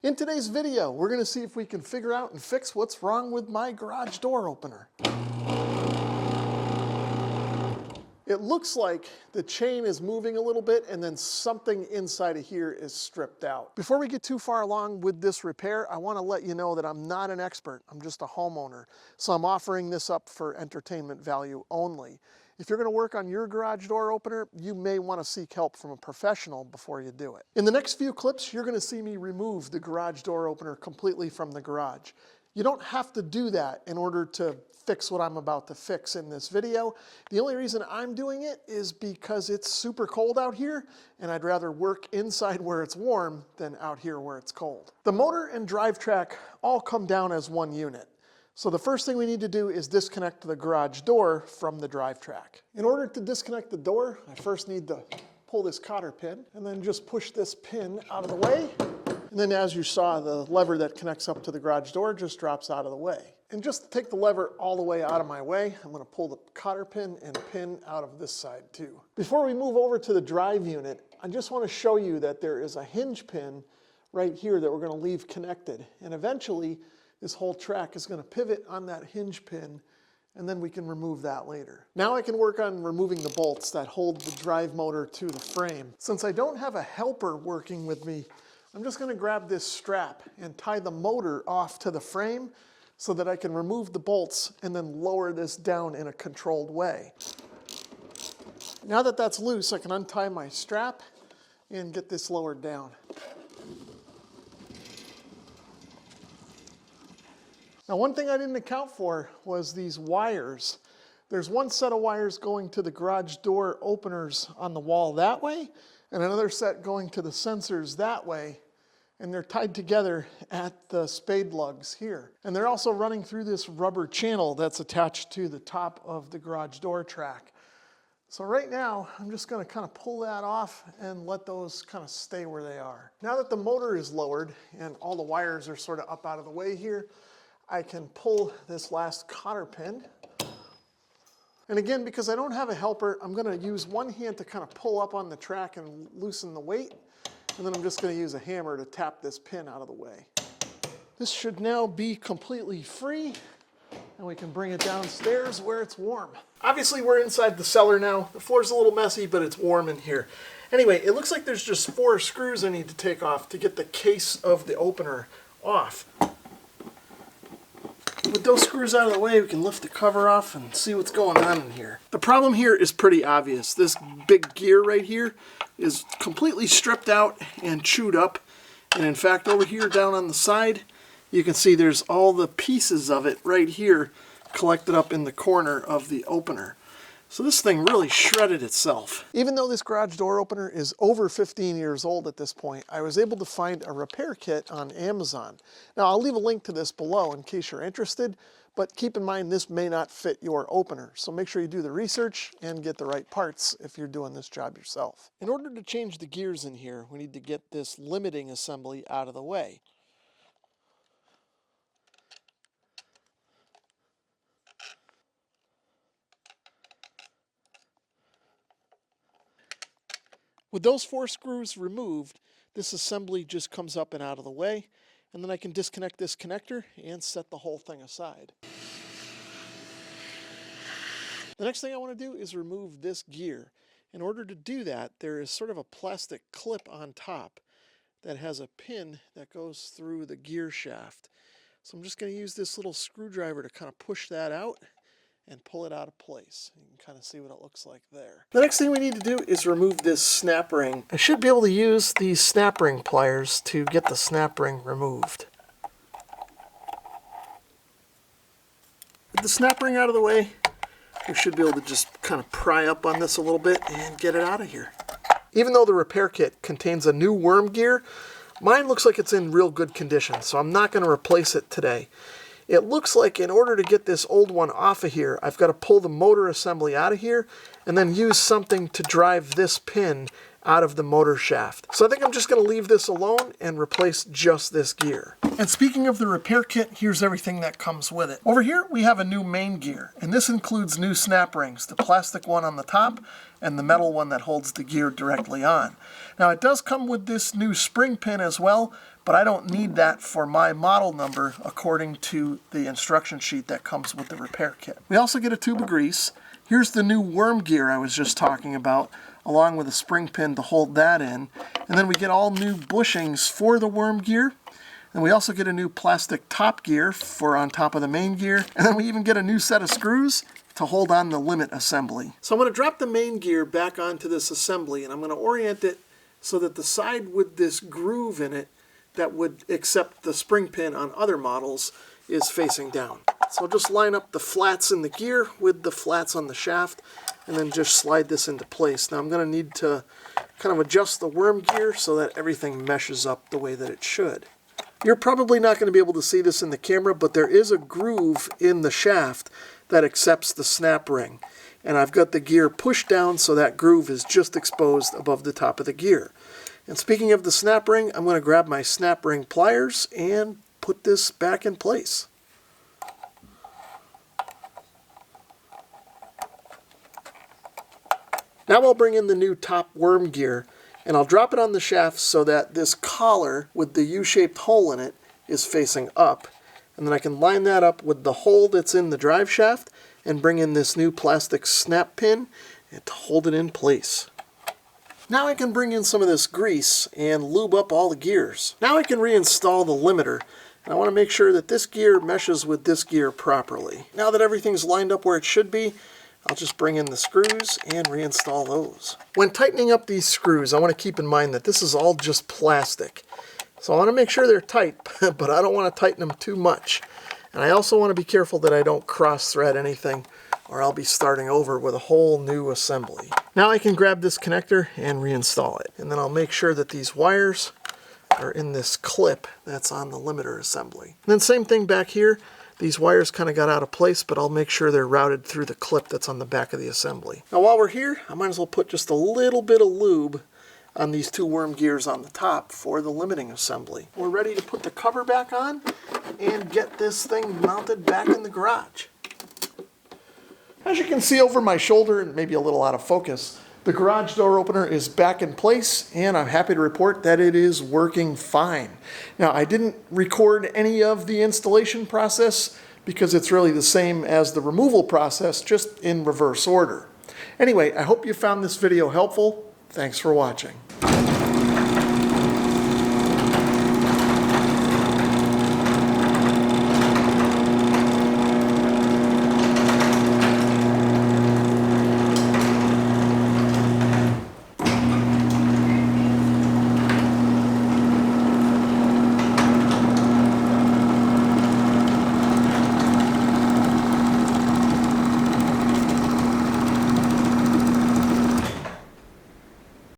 In today's video, we're going to see if we can figure out and fix what's wrong with my garage door opener. It looks like the chain is moving a little bit and then something inside of here is stripped out. Before we get too far along with this repair, I want to let you know that I'm not an expert. I'm just a homeowner. So I'm offering this up for entertainment value only. If you're going to work on your garage door opener, you may want to seek help from a professional before you do it. In the next few clips, you're going to see me remove the garage door opener completely from the garage. You don't have to do that in order to fix what I'm about to fix in this video. The only reason I'm doing it is because it's super cold out here and I'd rather work inside where it's warm than out here where it's cold. The motor and drive track all come down as one unit. So the first thing we need to do is disconnect the garage door from the drive track. In order to disconnect the door, I first need to pull this cotter pin and then just push this pin out of the way. And then as you saw, the lever that connects up to the garage door just drops out of the way. And just to take the lever all the way out of my way, I'm going to pull the cotter pin and pin out of this side too. Before we move over to the drive unit, I just want to show you that there is a hinge pin right here that we're going to leave connected. And eventually, this whole track is going to pivot on that hinge pin, and then we can remove that later. Now I can work on removing the bolts that hold the drive motor to the frame. Since I don't have a helper working with me, I'm just going to grab this strap and tie the motor off to the frame so that I can remove the bolts and then lower this down in a controlled way. Now that that's loose, I can untie my strap and get this lowered down. Now, one thing I didn't account for was these wires. There's one set of wires going to the garage door openers on the wall that way, and another set going to the sensors that way, and they're tied together at the spade lugs here. And they're also running through this rubber channel that's attached to the top of the garage door track. So right now, I'm just going to kind of pull that off and let those kind of stay where they are. Now that the motor is lowered and all the wires are sort of up out of the way here, I can pull this last cotter pin. And again, because I don't have a helper, I'm going to use one hand to kind of pull up on the track and loosen the weight. And then I'm just going to use a hammer to tap this pin out of the way. This should now be completely free, and we can bring it downstairs where it's warm. Obviously, we're inside the cellar now. The floor's a little messy, but it's warm in here. Anyway, it looks like there's just 4 screws I need to take off to get the case of the opener off. With those screws out of the way, we can lift the cover off and see what's going on in here. The problem here is pretty obvious. This big gear right here is completely stripped out and chewed up. And in fact, over here down on the side, you can see there's all the pieces of it right here collected up in the corner of the opener. So this thing really shredded itself. Even though this garage door opener is over 15 years old at this point, I was able to find a repair kit on Amazon. Now I'll leave a link to this below in case you're interested, but keep in mind this may not fit your opener. So make sure you do the research and get the right parts if you're doing this job yourself. In order to change the gears in here, we need to get this limiting assembly out of the way. With those 4 screws removed, this assembly just comes up and out of the way, and then I can disconnect this connector and set the whole thing aside. The next thing I want to do is remove this gear. In order to do that, there is sort of a plastic clip on top that has a pin that goes through the gear shaft. So I'm just going to use this little screwdriver to kind of push that out and pull it out of place. You can kind of see what it looks like there. The next thing we need to do is remove this snap ring. I should be able to use these snap ring pliers to get the snap ring removed. With the snap ring out of the way, we should be able to just kind of pry up on this a little bit and get it out of here. Even though the repair kit contains a new worm gear, mine looks like it's in real good condition, so I'm not going to replace it today. It looks like in order to get this old one off of here, I've got to pull the motor assembly out of here and then use something to drive this pin out of the motor shaft. So I think I'm just going to leave this alone and replace just this gear. And speaking of the repair kit, here's everything that comes with it. Over here we have a new main gear, and this includes new snap rings, the plastic one on the top and the metal one that holds the gear directly on. Now it does come with this new spring pin as well, but I don't need that for my model number according to the instruction sheet that comes with the repair kit. We also get a tube of grease. Here's the new worm gear I was just talking about, along with a spring pin to hold that in. And then we get all new bushings for the worm gear. And we also get a new plastic top gear for on top of the main gear. And then we even get a new set of screws to hold on the limit assembly. So I'm going to drop the main gear back onto this assembly, and I'm going to orient it so that the side with this groove in it that would accept the spring pin on other models is facing down. So I'll just line up the flats in the gear with the flats on the shaft and then just slide this into place. Now I'm going to need to kind of adjust the worm gear so that everything meshes up the way that it should. You're probably not going to be able to see this in the camera, but there is a groove in the shaft that accepts the snap ring. And I've got the gear pushed down so that groove is just exposed above the top of the gear. And speaking of the snap ring, I'm going to grab my snap ring pliers and put this back in place. Now I'll bring in the new top worm gear, and I'll drop it on the shaft so that this collar with the U-shaped hole in it is facing up. And then I can line that up with the hole that's in the drive shaft and bring in this new plastic snap pin and to hold it in place. Now I can bring in some of this grease and lube up all the gears. Now I can reinstall the limiter. And I want to make sure that this gear meshes with this gear properly. Now that everything's lined up where it should be, I'll just bring in the screws and reinstall those. When tightening up these screws, I want to keep in mind that this is all just plastic. So I want to make sure they're tight, but I don't want to tighten them too much. And I also want to be careful that I don't cross-thread anything, or I'll be starting over with a whole new assembly. Now I can grab this connector and reinstall it. And then I'll make sure that these wires are in this clip that's on the limiter assembly. And then same thing back here. These wires kind of got out of place, but I'll make sure they're routed through the clip that's on the back of the assembly. Now while we're here, I might as well put just a little bit of lube on these two worm gears on the top for the limiting assembly. We're ready to put the cover back on and get this thing mounted back in the garage. As you can see over my shoulder, and maybe a little out of focus, the garage door opener is back in place, and I'm happy to report that it is working fine. Now, I didn't record any of the installation process because it's really the same as the removal process, just in reverse order. Anyway, I hope you found this video helpful. Thanks for watching.